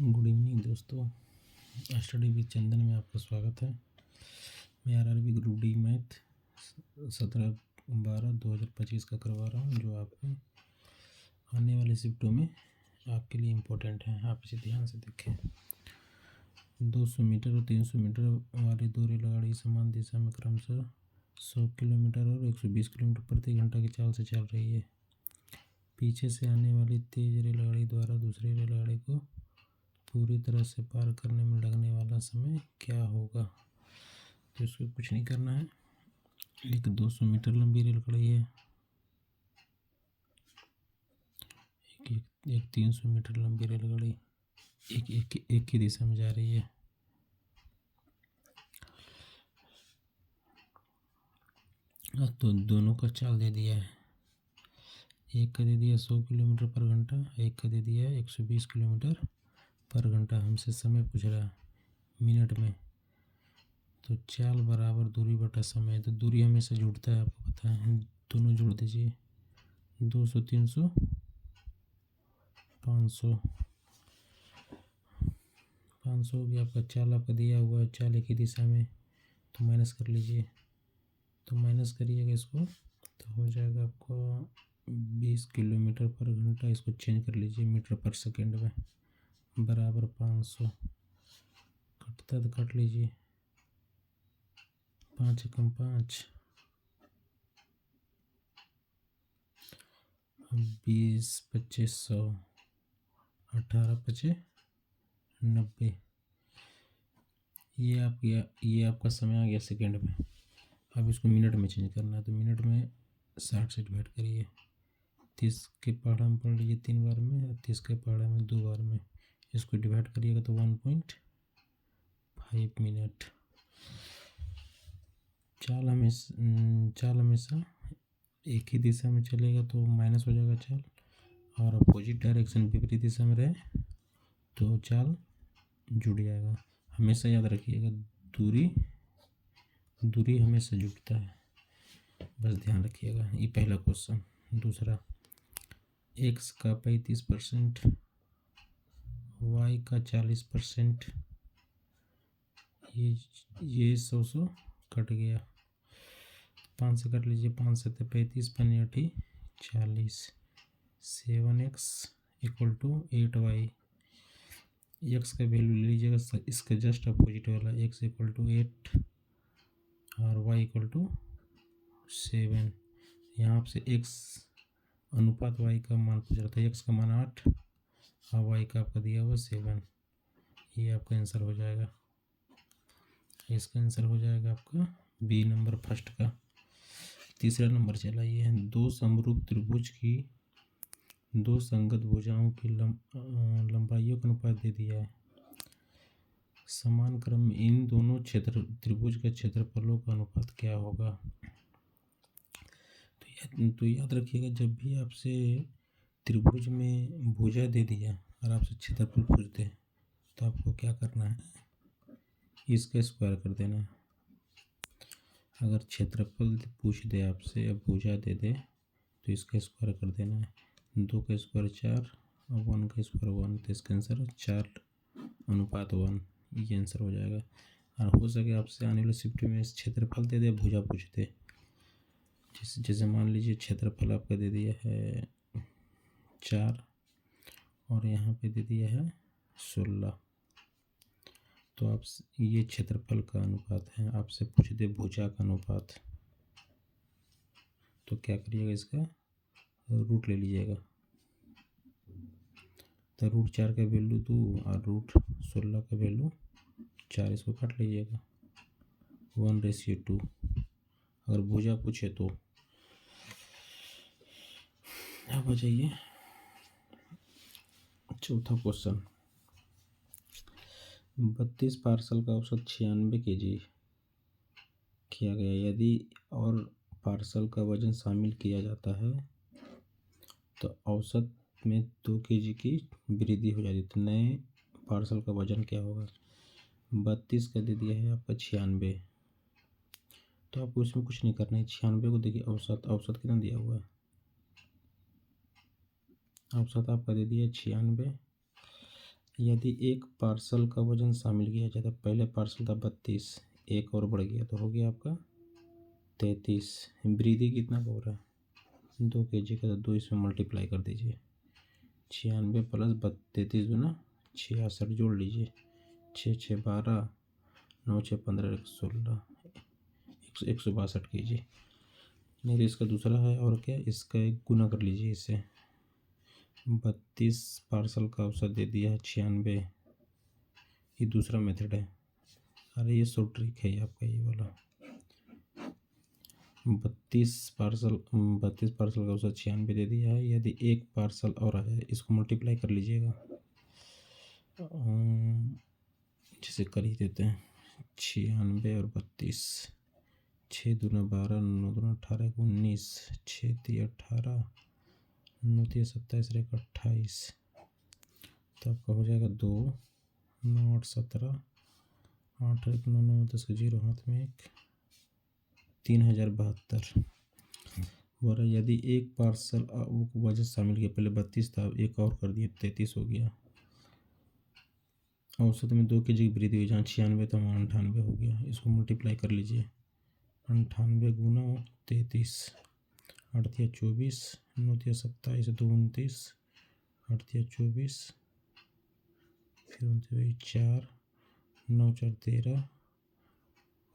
Good evening दोस्तों, study with चंदन में आपका स्वागत है। मैं आरआरबी ग्रुप डी मैथ 17/12/2025 का करवा रहा हूँ, जो आपके आने वाले शिफ्टों में आपके लिए इम्पोर्टेंट है। आप इसे ध्यान से देखें। 200 मीटर और 300 मीटर वाली दो रेलगाड़ी समान दिशा में क्रमशः 100 किलोमीटर और 120 किलोमीटर प्रति घंटा की चाल से चल रही है। पीछे से आने वाली तेज रेलगाड़ी द्वारा दूसरी रेलगाड़ी को पूरी तरह से पार करने में लगने वाला समय क्या होगा। तो इसको कुछ नहीं करना है। एक 200 मीटर लंबी रेलगाड़ी है, एक 300 मीटर लंबी रेलगाड़ी एक ही दिशा में जा रही है। तो दोनों का चाल दे दिया है। एक का दे दिया 100 किलोमीटर पर घंटा, एक का दे दिया 120 किलोमीटर पर घंटा। हमसे समय पूछ रहा है मिनट में। तो चाल बराबर दूरी बटा समय। तो दूरी हमेशा जुड़ता है, आपको पता है। दोनों जोड़ दीजिए, 200 300 500 हो गया आपका। चाल आपका दिया हुआ है, चाल एक ही दिशा में, तो माइनस कर लीजिए। तो माइनस करिएगा इसको, तो हो जाएगा आपको 20 किलोमीटर पर घंटा। इसको चेंज कर लीजिए मीटर पर सेकेंड में, बराबर 500। कटता तो काट लीजिए, 5 कम 5, 20 25 100, 18 25 90। ये आपका समय आ गया सेकेंड में। अब इसको मिनट में चेंज करना है, तो मिनट में 60 से डिवाइड करिए। 30 के पहाड़ा में पढ़ लीजिए 3 बार में, और 30 के पहाड़ा में 2 बार में। इसको डिवाइड करिएगा तो 1.5 मिनट। चाल हमेशा एक ही दिशा में चलेगा तो माइनस हो जाएगा चाल, और अपोजिट डायरेक्शन विपरीत दिशा में रहे तो चाल जुड़ जाएगा। हमेशा याद रखिएगा, दूरी हमेशा जुड़ता है, बस ध्यान रखिएगा। ये पहला क्वेश्चन। दूसरा, x का 35%, y का 40%। ये 100 कट गया, 5 से कट लीजिए। 5 से 35, 5 40। 7x = 8y। x का वैल्यू ले लीजिएगा, इसका जस्ट अपोजिट वाला। x = 8 और y = 7। यहाँ आपसे x अनुपात y का मान पूछ रहा था। x का मान 8 और y का आपका दिया हुआ 7। ये आपका आंसर हो जाएगा। इसका आंसर हो जाएगा आपका बी नंबर फर्स्ट का। तीसरा नंबर चला, ये है दो समरूप त्रिभुज की दो संगत भुजाओं की लंबाइयों का अनुपात दे दिया है। समान क्रम में इन दोनों त्रिभुज के क्षेत्रफलों का अनुपात क्या होगा। तो याद रखिएगा, जब भी आपसे त्रिभुज में भुजा दे दिया और आपसे क्षेत्रफल पूछते हैं, तो आपको क्या करना है, इसका स्क्वायर कर देना है। अगर क्षेत्रफल पूछ दे आपसे, अब भुजा दे दे, तो इसका स्क्वायर कर देना है। 2 का स्क्वायर 4 और 1 का स्क्वायर 1। तो इसका आंसर 4:1। ये आंसर हो जाएगा। और हो सके आपसे आने वाले शिफ्ट में क्षेत्रफल दे दे, भुजा पूछ दे। जैसे मान लीजिए क्षेत्रफल आपका दे दिया है 4 और यहाँ पे दे दिया है 16। तो आप ये क्षेत्रफल का अनुपात है, आपसे पूछ दे भुजा का अनुपात, तो क्या करिएगा, इसका रूट ले लीजिएगा। तो √4 का वैल्यू 2 और √16 का वैल्यू 4। इसको काट लीजिएगा, 1:2। अगर भुजा पूछे तो। अब आ जाइए चौथा क्वेश्चन। 32 पार्सल का औसत 96 kg किया गया। यदि और पार्सल का वजन शामिल किया जाता है तो औसत में 2 kg की वृद्धि हो जाती है। तो नए पार्सल का वजन क्या होगा। 32 का दे दिया है आपका 96। तो आपको इसमें कुछ नहीं करना है। 96 को देखिए, औसत कितना दिया हुआ है। औसत आपका दे दिया 96। यदि एक पार्सल का वजन शामिल किया जाता है, पहले पार्सल था 32, एक और बढ़ गया तो हो गया आपका 33। वृद्धि कितना का हो रहा है 2 kg का, तो 2 इसमें मल्टीप्लाई कर दीजिए। 96 प्लस 33 गुना 66 जोड़ लीजिए। 6 6 12, 9 6 15, 16, 162 kg। नहीं तो इसका दूसरा है और क्या, इसका एक गुना कर लीजिए इससे। 32 पार्सल का औसत दे दिया है 96, ये दूसरा मेथड है। अरे ये सो ट्रिक है आपका ये वाला। 32 पार्सल का औसत 96 दे दिया है। यदि एक पार्सल और आ जाए, इसको मल्टीप्लाई कर लीजिएगा। जैसे कर ही देते हैं 96 और 32, 6 दूना 12, 9 दूना 18, 19, 6 3 18, 9 3 27, 28, तो आपका हो जाएगा 2 9 8 17, 8 1 9 9 10 के 0 हाथ में 1, 3072। बोला यदि एक पार्सल वजन शामिल किया, पहले 32 था, एक और कर दिया 33 हो गया। औसत में 2 kg की वृद्धि हुई, जहाँ 96 था वहाँ 98 हो गया। इसको मल्टीप्लाई कर लीजिए। 98 गुना 33, 8 3 24, 9 3 27, 2 29, 8 3 24, फिर 29 4, 9 4 13,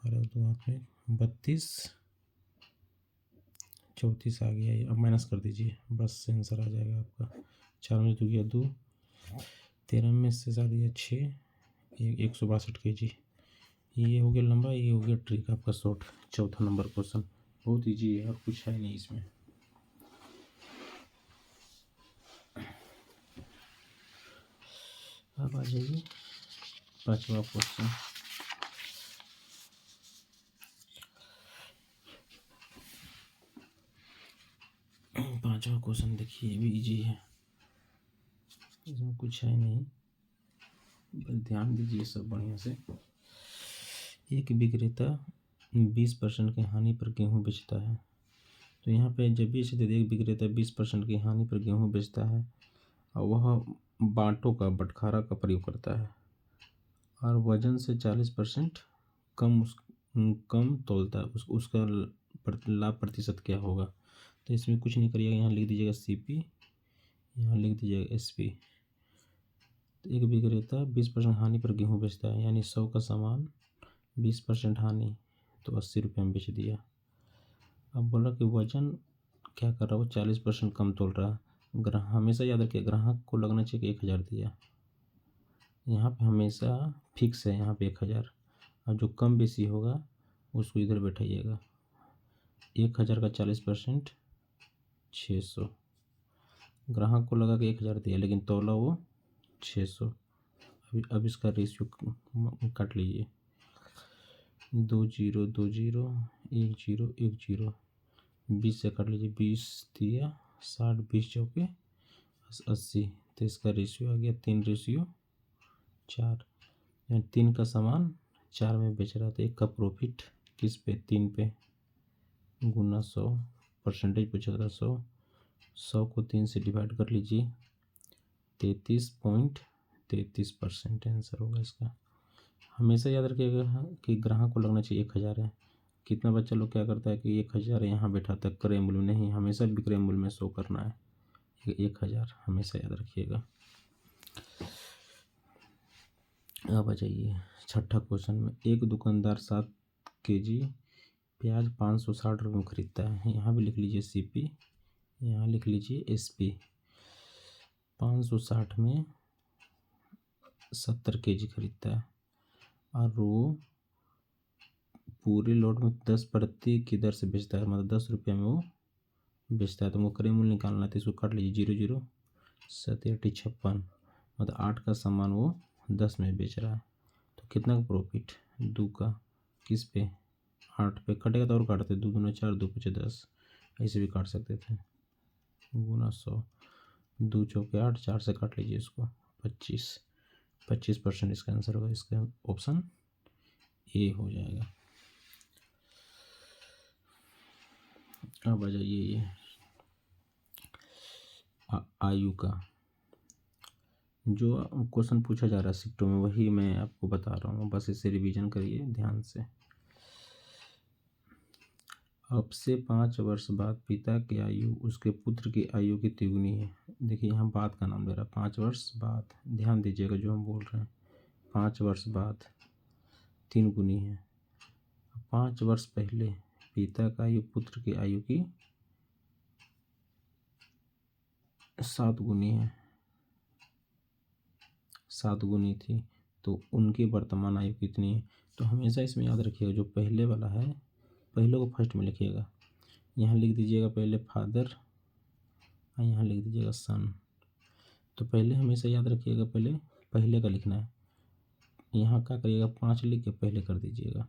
12 2 हाथ में 32, 34 आ गया। ये अब माइनस कर दीजिए, बस आंसर आ जाएगा आपका। 4 में 2 गया 2, 13 में से 7 गया 6, 162 kg। ये हो गया लंबा, ये हो गया ट्रिक आपका शॉर्ट। चौथा नंबर क्वेश्चन बहुत इजी है और कुछ है नहीं इसमें। अब आ जाइए 5वां क्वेश्चन। पांचवा क्वेश्चन देखिए, ये भी इजी है, इसमें कुछ है नहीं, बस ध्यान दीजिए सब बढ़िया से। एक विक्रेता 20% की हानि पर गेहूं बेचता है। तो यहाँ पे जब भी इसे दे दे, एक विक्रेता 20% की हानि पर गेहूं बेचता है और वह बांटों का बटखारा का प्रयोग करता है और वजन से 40% कम तौलता है, उसका लाभ प्रतिशत क्या होगा। तो इसमें कुछ नहीं करिएगा, यहाँ लिख दीजिएगा CP, यहाँ लिख दीजिएगा SP। तो एक विक्रेता 20% हानि पर गेहूँ बेचता है, यानी 100 का सामान 20% हानि, तो 80 रुपये में बेच दिया। अब बोला कि वजन क्या कर रहा है, वो 40% कम तोल रहा है। हमेशा याद रखिए, ग्राहक को लगना चाहिए कि 1000 दिया, यहाँ पे हमेशा फिक्स है, यहाँ पे 1000। अब जो कम बेसी होगा उसको इधर बैठाइएगा। 1000 का 40% 600। ग्राहक को लगा कि 1000 दिया, लेकिन तोला वो 600। अब इसका रेशियो काट लीजिए। 2 0 2 0 1 0 1 0, 20 से काट लीजिए। 20 दिया 60, 20 चौके 80, तो इसका रेशियो आ गया 3:4। यानी 3 का सामान 4 में बेच रहा था। एक का प्रॉफिट किस पे, 3 पे, गुना 100, परसेंटेज पूछा था 100। 100 को 3 से डिवाइड कर लीजिए, 33.33% आंसर होगा इसका। हमेशा याद रखिएगा कि ग्राहक को लगना चाहिए 1000 है। कितना बच्चा लोग क्या करता है कि 1000 यहाँ बैठाता है क्रय मूल्य में, नहीं, हमेशा विक्रय मूल्य में शो करना है 1000, हमेशा याद रखिएगा। अब आ जाइए छठा क्वेश्चन में। एक दुकानदार 7 kg प्याज 560 रुपये में खरीदता है। यहाँ भी लिख लीजिए CP, यहाँ लिख लीजिए SP। 560 में 70 kg खरीदता है और वो पूरे लोट में 10% की दर से बेचता है, मतलब 10 रुपये में वो बेचता है। तो वो क्रय मूल्य निकालना है, तो इसको काट लीजिए। 0 0 7 8 56, मतलब 8 का सामान वो 10 में बेच रहा है। तो कितना का प्रॉफिट, 2 का, किस पे, 8 पे कटेगा तो और काटते, 2 दूना 4, 2 5 10, ऐसे भी काट सकते थे, गुना 100, 2 चौके 8, 4 से काट लीजिए इसको, 25% इसका आंसर होगा। इसका ऑप्शन ए हो जाएगा। अब आ जाइए ये आयु का। जो क्वेश्चन पूछा जा रहा है शिफ्टों में वही मैं आपको बता रहा हूँ, बस इसे रिवीजन करिए ध्यान से। अब से 5 वर्ष बाद पिता की आयु उसके पुत्र की आयु की तिगुनी है। देखिए यहाँ बाद का नाम ले रहा है, 5 वर्ष बाद, ध्यान दीजिएगा जो हम बोल रहे हैं। 5 वर्ष बाद 3 गुनी है। 5 वर्ष पहले पिता का आयु पुत्र की आयु की 7 गुनी है, 7 गुनी थी, तो उनकी वर्तमान आयु कितनी है। तो हमेशा इसमें याद रखिएगा जो पहले वाला है, पहले को फर्स्ट में लिखिएगा। यहाँ लिख दीजिएगा पहले फादर और यहाँ लिख दीजिएगा सन। तो पहले हमेशा याद रखिएगा पहले पहले का लिखना है। यहाँ क्या करिएगा 5 लिख के पहले कर दीजिएगा।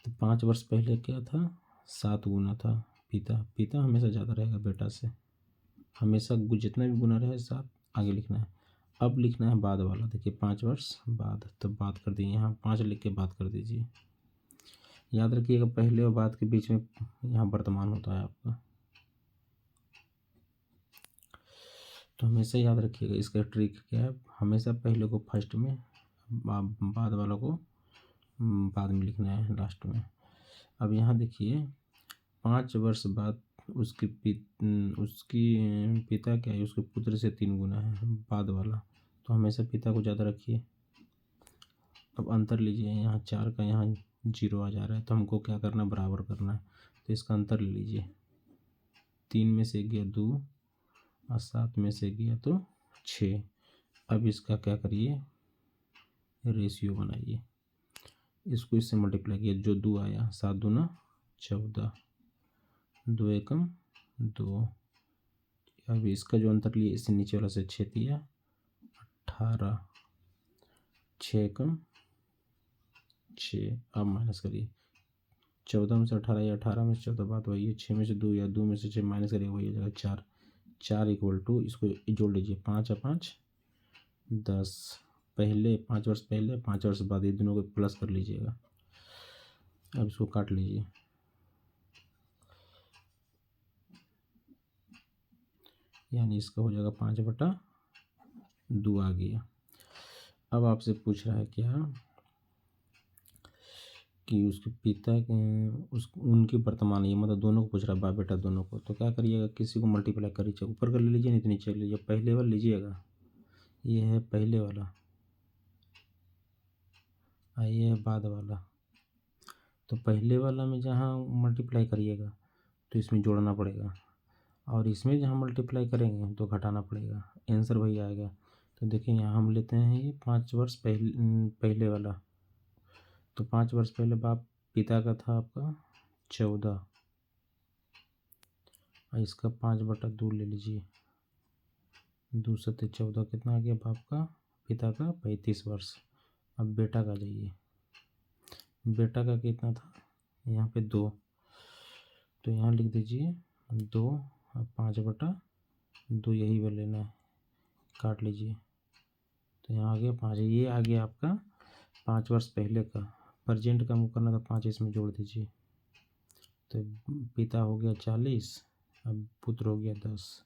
तो 5 वर्ष पहले क्या था, 7 गुना था पिता हमेशा ज़्यादा रहेगा बेटा से, हमेशा जितना भी गुना रहे 7 आगे लिखना है। अब लिखना है बाद वाला, देखिए 5 वर्ष बाद, तो बात कर दीजिए, यहाँ 5 लिख के बात कर दीजिए। याद रखिएगा पहले और बाद के बीच में यहाँ वर्तमान होता है आपका, तो हमेशा याद रखिएगा। इसका ट्रिक क्या है, हमेशा पहले को फर्स्ट में, बाद वालों को बाद में लिखना है लास्ट में। अब यहाँ देखिए 5 वर्ष बाद उसकी पिता क्या है, उसके पुत्र से 3 गुना है बाद वाला, तो हमेशा पिता को ज़्यादा रखिए। अब अंतर लीजिए, यहाँ 4 का यहाँ 0 आ जा रहा है, तो हमको क्या करना है, बराबर करना है। तो इसका अंतर ले लीजिए, 3 में से गया 2 और 7 में से गया तो 6। अब इसका क्या करिए, रेशियो बनाइए, इसको इससे मल्टीप्लाई किया, जो 2 आया 7 दूना 14, 2 एकम 2। अब इसका जो अंतर लिए इससे नीचे वाला से 6 दिया 18, 6 एकम 6। अब माइनस करिए, 14 में से 18 या 18 में से 14, बात वही है। 6 में से 2 या 2 में से 6 माइनस करिए, वही हो जाएगा 4। 4 इक्वल टू, इसको जोड़ लीजिए, 5 और 5 10। पहले 5 वर्ष पहले, 5 वर्ष बाद, ये दोनों को प्लस कर लीजिएगा। अब इसको काट लीजिए, यानी इसका हो जाएगा 5/2 आ गया। अब आपसे पूछ रहा है क्या कि उसके पिता उनकी वर्तमान, ये मतलब दोनों को पूछ रहा है, बाप बेटा दोनों को। तो क्या करिएगा, किसी को मल्टीप्लाई करिए, ऊपर कर ले लीजिए, नहीं तो नीचे लीजिए। पहले वाला लीजिएगा, ये है पहले वाला, ये है बाद वाला। तो पहले वाला में जहाँ मल्टीप्लाई करिएगा तो इसमें जोड़ना पड़ेगा, और इसमें जहाँ मल्टीप्लाई करेंगे तो घटाना पड़ेगा, आंसर वही आएगा। तो देखिए यहाँ हम लेते हैं ये 5 वर्ष पहले वाला। तो 5 वर्ष पहले बाप पिता का था आपका 14, और इसका 5/2 ले लीजिए, 2 सत्ते 14, कितना आ गया बाप का, पिता का 35 वर्ष। अब बेटा का जाइए, बेटा का कितना था, यहाँ पे 2, तो यहाँ लिख दीजिए 2 और 5/2, यही वाला लेना है, काट लीजिए। तो यहाँ आ गया 5, ये आ गया आपका 5 वर्ष पहले का। प्रेजेंट का मुँह करना था, 5 इसमें जोड़ दीजिए। तो पिता हो गया 40, अब पुत्र हो गया 10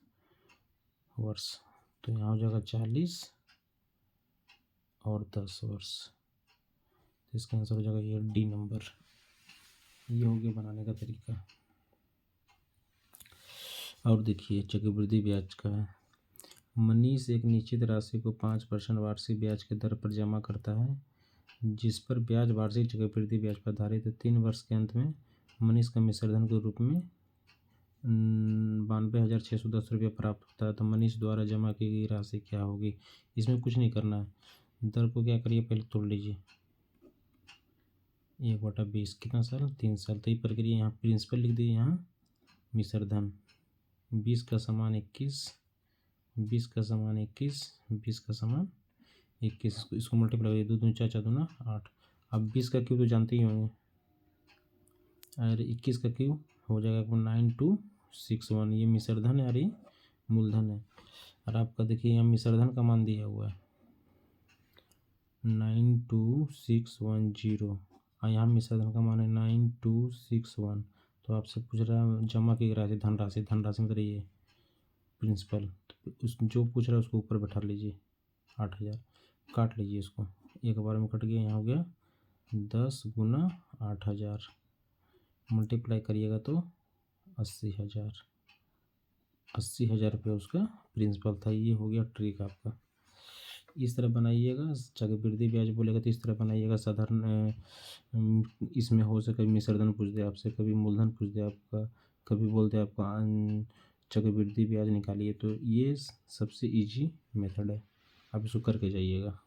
वर्ष, तो यहाँ हो जाएगा 40 और 10 वर्ष। तो इसका आंसर हो जाएगा ये डी नंबर। ये हो गया बनाने का तरीका। और देखिए चक्रवृद्धि ब्याज का है। मनीष एक निश्चित राशि को 5% वार्षिक ब्याज के दर पर जमा करता है, जिस पर ब्याज वार्षिक चक्रवृद्धि ब्याज पर आधारित है। 3 वर्ष के अंत में मनीष का मिश्रधन के रूप में 92,610 रुपये प्राप्त होता है। तो मनीष द्वारा जमा की गई राशि क्या होगी। इसमें कुछ नहीं करना है, दर को क्या करिए पहले तोड़ लीजिए, 1/20 कितना साल, 3 साल। तो ये प्रक्रिया, यहाँ प्रिंसिपल लिख दीजिए, यहाँ मिश्रधन 20 का समान 21, 20 का समान 21, 20 का समान 21, इसको मल्टीप्लाई करिए, 2 दूनी 4, 4 दूना 8। अब 20 का क्यूब तो जानते ही होंगे, और 21 का क्यूब हो जाएगा आपको 9261। ये मिश्रधन है और ये मूलधन है। और आपका देखिए यहाँ मिश्रधन का मान दिया हुआ है 92610, और यहाँ मिश्रधन का मान है 9261। तो आपसे पूछ रहा है जमा की राशि, धनराशि, धनराशि मतलब ये प्रिंसिपल, तो उस जो पूछ रहा है उसको ऊपर बैठा लीजिए। 8,000 काट लीजिए इसको, एक बार में कट गया। यहाँ हो गया 10 गुना 8,000, मल्टीप्लाई करिएगा तो 80,000। 80,000 रुपये उसका प्रिंसिपल था। ये हो गया ट्रिक आपका। इस तरह बनाइएगा। चक्रवृद्धि ब्याज बोलेगा तो इस तरह बनाइएगा। साधारण इसमें हो सके मिश्रधन पूछ दे आपसे, कभी मूलधन पूछ दे आपका, कभी बोल दे आपका चक्रवृद्धि ब्याज निकालिए। तो ये सबसे इजी मेथड है, आप इसको करके जाइएगा।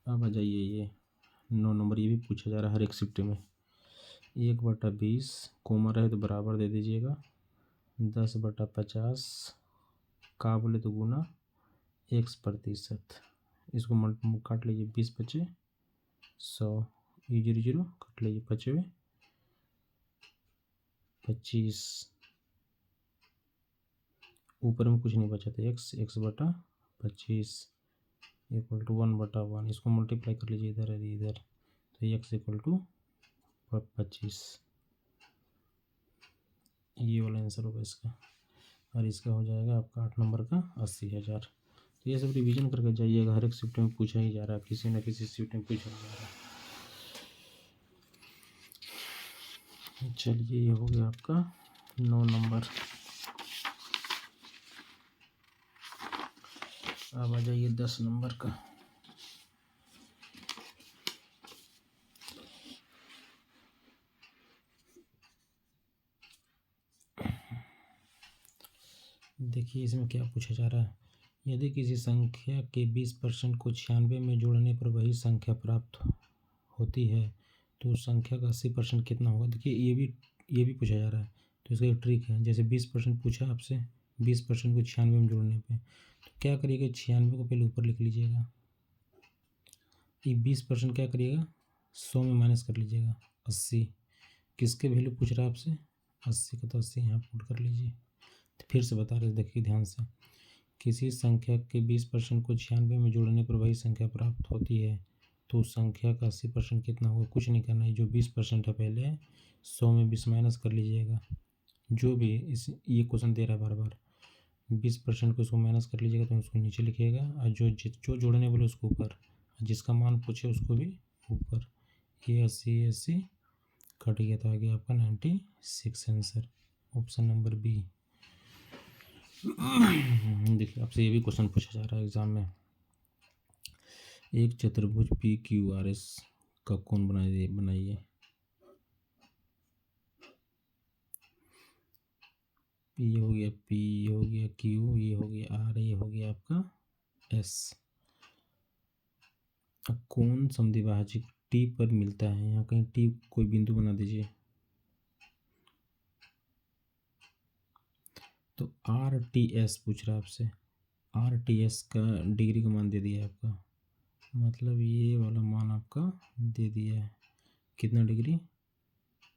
अब आ जाइए ये 9 नंबर, ये भी पूछा जा रहा है हर एक शिफ्ट में। 1/20 कोमा रहे तो बराबर दे दीजिएगा। 10/50 का बोले तो गुना x%। इसको काट लीजिए, 20 बचे 100, ये 0 0 काट लीजिए, 55 25, ऊपर में कुछ नहीं बचा था, x/25 इक्वल टू 1/1। इसको मल्टीप्लाई कर लीजिए इधर और इधर, तो x इक्वल टू 25। ये वाला आंसर होगा इसका। और इसका हो जाएगा आपका 8 नंबर का 80,000। तो ये सब रिवीजन करके जाइएगा, हर एक शिफ्ट में पूछा ही जा रहा है, किसी न किसी शिफ्ट में पूछा जा रहा है। चलिए ये हो गया आपका 9 नंबर। अब आ जाइए 10 नंबर का। देखिए इसमें क्या पूछा जा रहा है। यदि किसी संख्या के 20% को 96 में जोड़ने पर वही संख्या प्राप्त होती है तो उस संख्या का 80% कितना होगा। देखिए ये भी पूछा जा रहा है, तो इसका एक ट्रिक है। जैसे 20% पूछा आपसे, 20% को 96 में जोड़ने पे तो क्या करिएगा, 96 को पहले ऊपर लिख लीजिएगा। ये 20% क्या करिएगा, 100 में माइनस कर लीजिएगा। 80 किसके वैल्यू पूछ रहा है आपसे, 80 का, तो 80 यहाँ पुट कर लीजिए। तो फिर से बता रहे, देखिए ध्यान से। किसी संख्या के 20% को 96 में जोड़ने पर वही संख्या प्राप्त होती है तो उस संख्या का 80% कितना होगा। कुछ नहीं करना है, जो 20% है पहले 100 में 20 माइनस कर लीजिएगा। जो भी ये क्वेश्चन दे रहा है बार बार, 20% को इसको माइनस कर लीजिएगा तो उसको नीचे लिखिएगा, और जो जोड़ने बोले उसको ऊपर, जिसका मान पूछे उसको भी ऊपर। ये 80 कट गया तो आ गया आपका 96 आंसर, ऑप्शन नंबर बी। देखिए आपसे ये भी क्वेश्चन पूछा जा रहा है एग्जाम में। एक चतुर्भुज PQRS का कोण बनाइए। P हो गया, P हो गया, Q ये हो गया, R ये हो गया आपका S। अब कोण समद्विभाजक T पर मिलता है, यहाँ कहीं T कोई बिंदु बना दीजिए। तो RTS पूछ रहा है आपसे, RTS का डिग्री का मान दे दिया है आपका, मतलब ये वाला मान आपका दे दिया है। कितना डिग्री,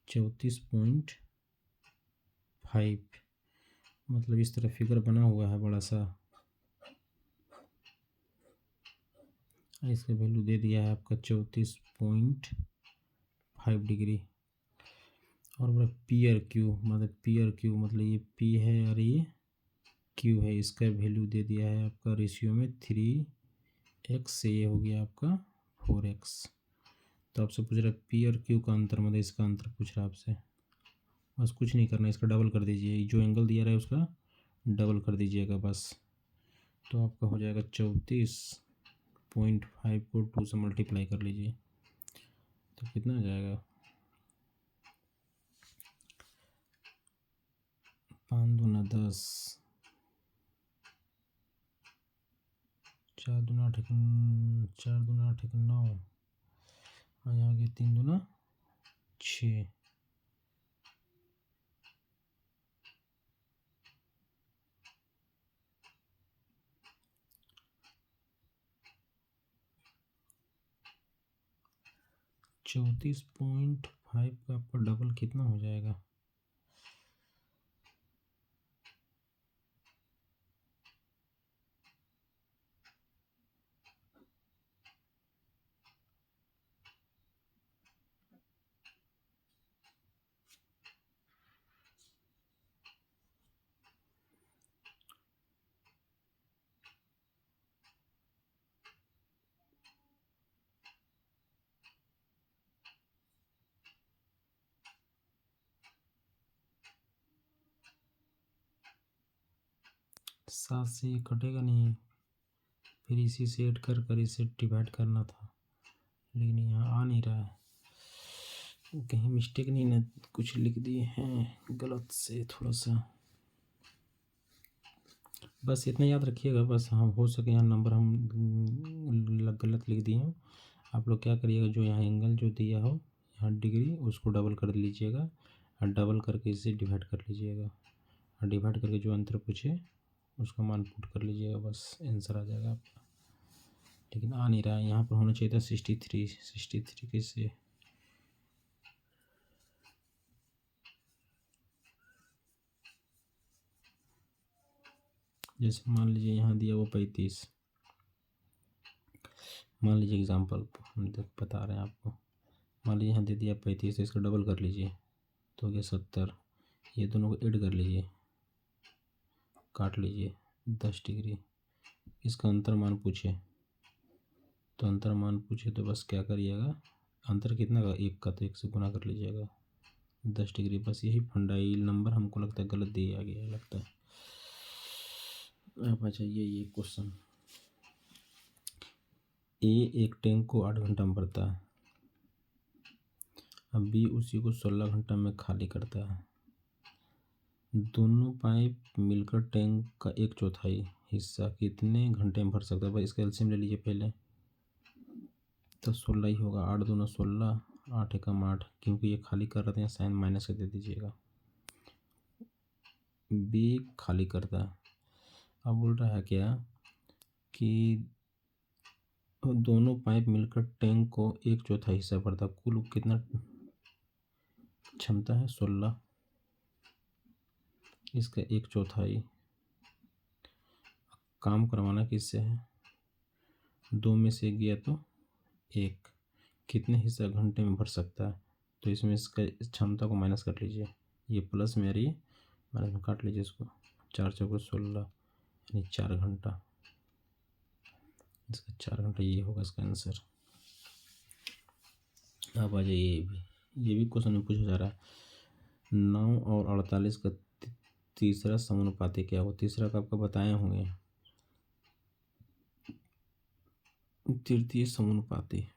34.5। मतलब इस तरह फिगर बना हुआ है बड़ा सा, इसका वैल्यू दे दिया है आपका 34.5 डिग्री। और बोला PRQ, मतलब PRQ मतलब ये P है और ये Q है, इसका वैल्यू दे दिया है आपका रेशियो में 3x से ये हो गया आपका 4x। तो आपसे पूछ रहा है P और Q का अंतर, मतलब इसका अंतर पूछ रहा है आपसे। बस कुछ नहीं करना, इसका डबल कर दीजिए, जो एंगल दिया रहा है उसका डबल कर दीजिएगा बस। तो आपका हो जाएगा 34.5 को 2 से मल्टीप्लाई कर लीजिए तो कितना आ जाएगा, 5 दूना 10, 4 दूना 8 9, और यहाँ गया 3 दूना 6। चौंतीस पॉइंट 5 का आपका डबल कितना हो जाएगा, 7 से ये कटेगा नहीं, फिर इसी से ऐड कर कर इसे डिवाइड करना था, लेकिन यहाँ आ नहीं रहा है। कहीं मिस्टेक नहीं ना कुछ लिख दिए हैं गलत से थोड़ा सा, बस इतना याद रखिएगा। बस हम हो सके यहाँ नंबर हम गलत लिख दिए हों। आप लोग क्या करिएगा, जो यहाँ एंगल जो दिया हो यहाँ डिग्री, उसको डबल कर लीजिएगा और डबल करके इसे डिवाइड कर लीजिएगा, और डिवाइड करके जो आंसर पूछे उसका मान पुट कर लीजिएगा, बस आंसर आ जाएगा आपका। लेकिन आ नहीं रहा है, यहाँ पर होना चाहिए था 63 कैसे। जैसे मान लीजिए यहाँ दिया वो 35, मान लीजिए एग्जाम्पल हम बता रहे हैं आपको, मान लीजिए यहाँ दे दिया 35, तो इसका डबल कर लीजिए तो हो गया 70, ये दोनों को ऐड कर लीजिए, काट लीजिए 10 डिग्री। इसका अंतर मान पूछे तो अंतर मान पूछे तो बस क्या करिएगा, अंतर कितना का 1 का, तो 1 से गुना कर लीजिएगा 10 डिग्री। बस यही फंडा, ये नंबर हमको लगता है गलत दिया गया लगता है। अब आ जाइए ये क्वेश्चन, ए एक टैंक को 8 घंटा में भरता है, अब बी उसी को 16 घंटा में खाली करता है। दोनों पाइप मिलकर टैंक का 1/4 हिस्सा कितने घंटे में भर सकता है। भाई इसका एलसीएम ले लीजिए पहले, तो 16 ही होगा, 8 दूना 16, 8 एकम 8, क्योंकि ये खाली कर रहे हैं साइन माइनस कर दे दीजिएगा। बी खाली करता है, अब बोल रहा है क्या कि दोनों पाइप मिलकर टैंक को 1/4 हिस्सा भरता, कुल कितना क्षमता है 16, इसका 1/4 काम करवाना किससे है, 2 में से 1 गया तो 1, कितने हिस्सा घंटे में भर सकता है, तो इसमें इसका क्षमता को माइनस कर लीजिए, ये प्लस में आ रही है माइनस में काट लीजिए इसको, 4 चौके 16 यानी 4 घंटा, इसका 4 घंटा ये होगा इसका आंसर। अब आ जाइए ये भी क्वेश्चन में पूछा जा रहा है, 9 और 48 का तीसरा समानुपाती क्या हो। तीसरा का आपका बताए होंगे, तृतीय समानुपाती,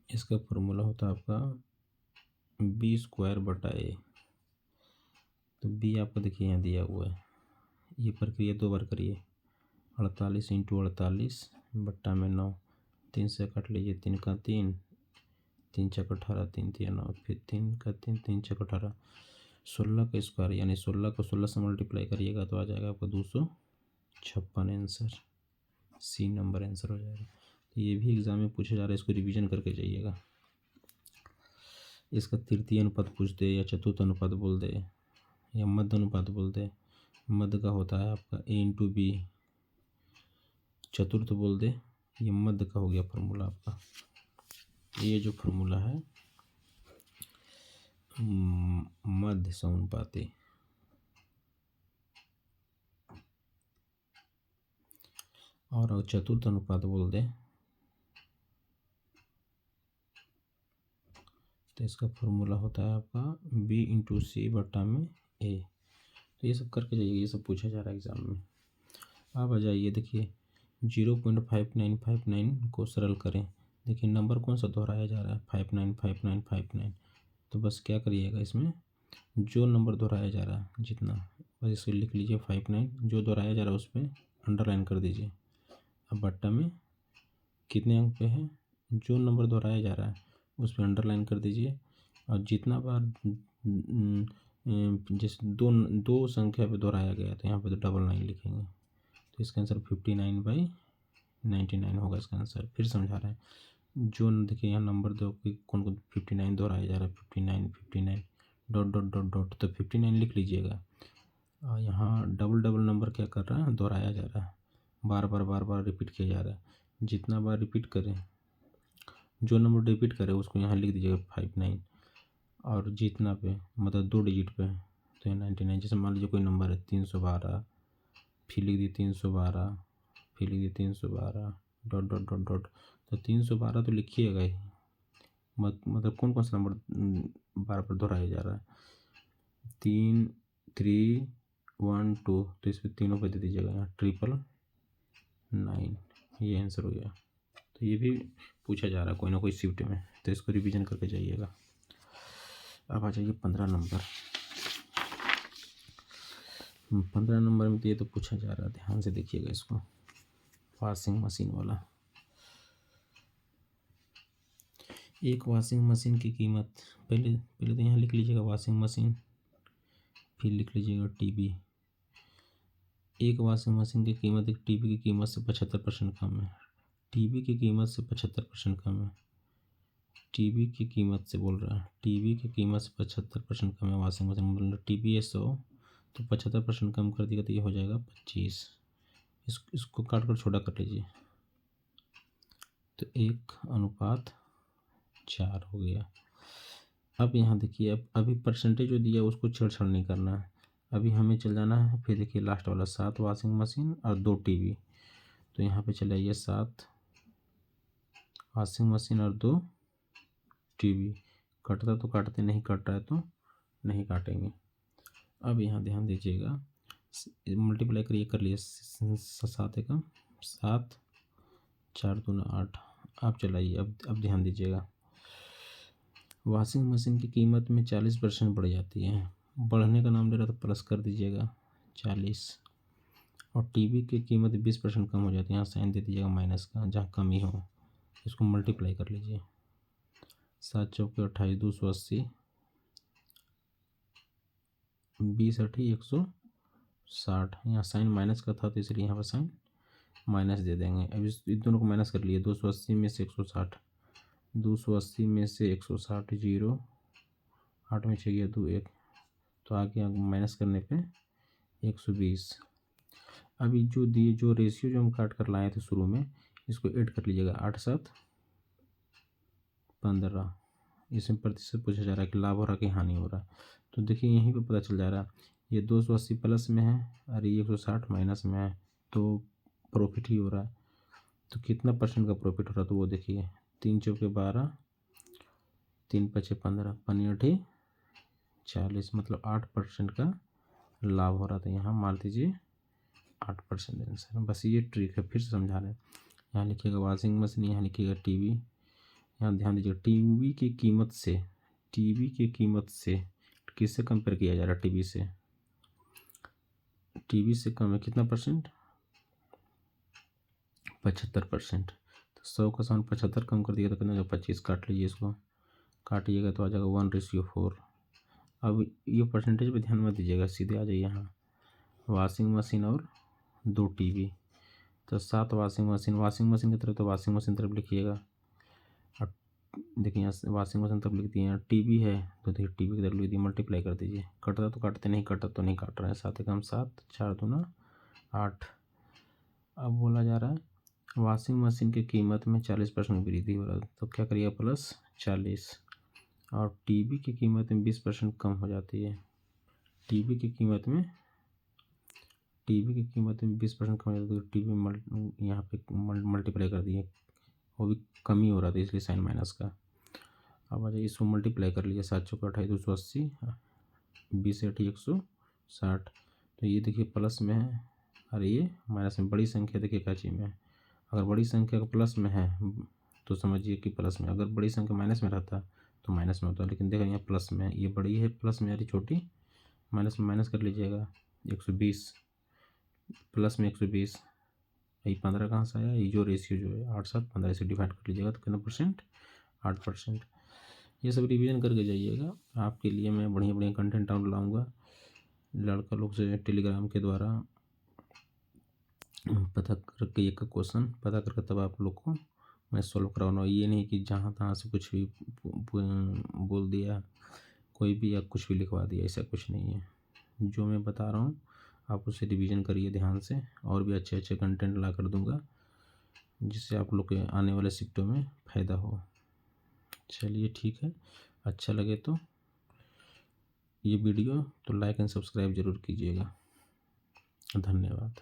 इसका फॉर्मूला होता है आपका b²/a। तो b आपको देखिए यहाँ दिया हुआ है, ये प्रक्रिया 2 बार करिए, 48 × 48 बट्टा में 9, 3 से काट लीजिए, 3 का 3, 3 × 18, 3 × 9, फिर 3 का 3, 3 × 18, 16 का स्क्वायर, यानी 16 को 16 से मल्टीप्लाई करिएगा तो आ जाएगा आपको 256 आंसर, सी नंबर आंसर हो जाएगा। तो ये भी एग्जाम में पूछा जा रहा है, इसको रिवीजन करके जाइएगा। इसका तृतीय अनुपात पूछ दे या चतुर्थ अनुपात बोल दे या मध्य अनुपात बोल दे, मध्य का होता है आपका a/b, चतुर्थ बोल दे, ये मध्य का हो गया फॉर्मूला आपका। ये जो फॉर्मूला है मध्य समानुपाती, और चतुर्थ अनुपात बोल दे तो इसका फॉर्मूला होता है आपका b/c/a। तो ये सब करके जाइए, ये सब पूछा जा रहा है एग्जाम में। अब आ जाइए देखिए 0.5959 को सरल करें, देखिए नंबर कौन सा दोहराया जा रहा है 595959, तो बस क्या करिएगा, इसमें जो नंबर दोहराया जा रहा है जितना, बस इसको लिख लीजिए 59, जो दोहराया जा रहा है उस पर अंडरलाइन कर दीजिए। अब बट्टा में कितने अंक पे है, जो नंबर दोहराया जा रहा है उस पर अंडरलाइन कर दीजिए, और जितना बार जिस दो संख्या पे दोहराया गया तो यहाँ पे तो डबल 9 लिखेंगे, तो इसका आंसर 59/99 होगा इसका आंसर। फिर समझा रहे हैं, जो देखिए यहाँ नंबर दो कि कौन को 59 दोहराया जा रहा है, 59 डॉट डॉट डॉट डॉट, तो 59 लिख लीजिएगा। और यहाँ डबल नंबर क्या कर रहा है, दोहराया जा रहा है, बार बार रिपीट किया जा रहा है। जितना बार रिपीट करें, जो नंबर रिपीट करे उसको यहाँ लिख दीजिएगा 59, और जितना पे मतलब 2 डिजिट पे तो ये 99। जैसे मान लीजिए कोई नंबर है 312, फिर लिख दिए 312, फिर लिख दिए 312 डॉट डॉट डॉट डॉट, तो 312 तो लिखिएगा ही, मतलब कौन कौन सा नंबर बार बार दोहराया जा रहा है, 3, 3, 1 2, तो इसमें तीनों पे दे दीजिएगा यहाँ 999, ये आंसर हो गया। तो ये भी पूछा जा रहा है कोई ना कोई शिफ्ट में, तो इसको रिवीजन करके जाइएगा। अब आ जाइए 15 नंबर। 15 नंबर में तो ये तो पूछा जा रहा है, ध्यान से देखिएगा इसको, वॉशिंग मशीन वाला। एक वॉशिंग मशीन की कीमत, पहले तो यहाँ लिख लीजिएगा वॉशिंग मशीन, फिर लिख लीजिएगा टीवी। एक वॉशिंग मशीन की कीमत एक टीवी की कीमत से 75% कम है। टीवी की कीमत से 75% कम है। टीवी की कीमत से बोल रहा है, टीवी की कीमत से 75% कम है वॉशिंग मशीन। मतलब टीवी है 100, तो 75% कम कर दिया तो ये हो जाएगा 25। इसको काट कर छोटा कर लीजिए, तो 1:4 हो गया। अब यहाँ देखिए, अब अभी परसेंटेज जो दिया उसको छेड़छाड़ नहीं करना है, अभी हमें चल जाना है। फिर देखिए लास्ट वाला 7 वॉशिंग मशीन और 2 टीवी, तो यहाँ पे चले आइए 7 वॉशिंग मशीन और 2 टीवी। कटता तो काटते, नहीं कट रहा है तो नहीं काटेंगे। अब यहाँ ध्यान दीजिएगा, मल्टीप्लाई करिए, कर लिए 7 एकम 7, 4 दूना 8। आप चलाइए, अब ध्यान दीजिएगा, वॉशिंग मशीन की कीमत में 40% बढ़ जाती है। बढ़ने का नाम ले रहा तो प्लस कर दीजिएगा 40, और टीवी की कीमत 20% कम हो जाती है। यहाँ साइन दे दीजिएगा माइनस का, जहाँ कमी हो। इसको मल्टीप्लाई कर लीजिए, 7 चौके 28, 280, 20 8 160। यहाँ साइन माइनस का था तो इसलिए यहाँ पर साइन माइनस दे देंगे। अब इस दोनों को माइनस कर लिए, 280 में से 160, 280 में से 160, 0 8 में 6 गया 2 1, तो आगे माइनस करने पे 120। अभी जो दिए, जो रेशियो जो हम काट कर लाए थे शुरू में, इसको ऐड कर लीजिएगा, 8 7 15। इसमें प्रतिशत पूछा जा रहा है कि लाभ हो रहा है कि हानि हो रहा है। तो देखिए यहीं पे पता चल जा रहा है, ये 280 प्लस में है और ये 160 माइनस में है, तो प्रॉफिट ही हो रहा है। तो कितना परसेंट का प्रॉफिट हो रहा है, तो वो देखिए 3 चौके 12, 3 5 15, 15 40, मतलब 8% का लाभ हो रहा था। यहाँ मान लीजिए 8% आंसर। बस ये ट्रिक है, फिर से समझा रहे हैं। यहाँ लिखिएगा वॉशिंग मशीन, यहाँ लिखिएगा टीवी। यहाँ ध्यान दीजिएगा, टीवी की कीमत से, टीवी की कीमत से किससे कंपेयर किया जा रहा है, टीवी से। टीवी से कम है कितना परसेंट, 75%। तो 100 का 75 कम कर दिया तो कितना, 25। काट लीजिए, इसको काटिएगा तो आ जाएगा 1:4। अब ये परसेंटेज पे ध्यान मत दीजिएगा, सीधे आ जाइए यहाँ वॉशिंग मशीन और 2 टीवी। तो 7 वॉशिंग मशीन की तरफ, तो वॉशिंग मशीन तरफ लिखिएगा। और देखिए यहाँ वॉशिंग मशीन तरफ लिख दिए, यहाँ टीवी है तो देखिए टीवी की तरफ लिख दिए, मल्टीप्लाई कर दीजिए। कटता तो काटते, नहीं कटता तो नहीं काट रहे हैं। 7 एकम 7, 4 दूना 8। अब बोला जा रहा है वॉशिंग मशीन की कीमत में 40% वृद्धि हो रहा है, तो क्या करिएगा प्लस 40। और टीवी की कीमत में 20% कम हो जाती है। टीवी की कीमत में 20% कम हो जाती है, तो टीवी यहाँ पे मल्टीप्लाई कर दिए, वो भी कमी हो रहा था इसलिए साइन माइनस का। अब आ जाइए, इसको मल्टीप्लाई कर लीजिए, 7 चौके 28, 280, 20 8 160। तो ये देखिए प्लस में है और ये माइनस में। बड़ी संख्या देखिए क्या चीज़ में है, अगर बड़ी संख्या का प्लस में है तो समझिए कि प्लस में, अगर बड़ी संख्या माइनस में रहता तो माइनस में होता। लेकिन देखो यहाँ प्लस में है, ये बड़ी है प्लस में, यानी छोटी माइनस में। माइनस कर लीजिएगा 120, प्लस में 120, यही 15 कहाँ से आया, ये जो रेशियो जो है 8 7 15 से डिवाइड कर लीजिएगा तो कितना परसेंट, 8%। ये सब रिवीजन करके जाइएगा। आपके लिए मैं बढ़िया बढ़िया कंटेंट आउट लाऊंगा, लड़का लोग से टेलीग्राम के द्वारा पता करके एक क्वेश्चन पता करके तब आप लोग को मैं सॉल्व करवाना। ये नहीं कि जहाँ तहाँ से कुछ भी बोल दिया, कोई भी या कुछ भी लिखवा दिया, ऐसा कुछ नहीं है। जो मैं बता रहा हूँ आप उसे रिवीजन करिए ध्यान से, और भी अच्छे अच्छे कंटेंट ला कर दूँगा जिससे आप लोग के आने वाले शिफ्टों में फ़ायदा हो। चलिए ठीक है, अच्छा लगे तो ये वीडियो तो लाइक एंड सब्सक्राइब ज़रूर कीजिएगा। धन्यवाद।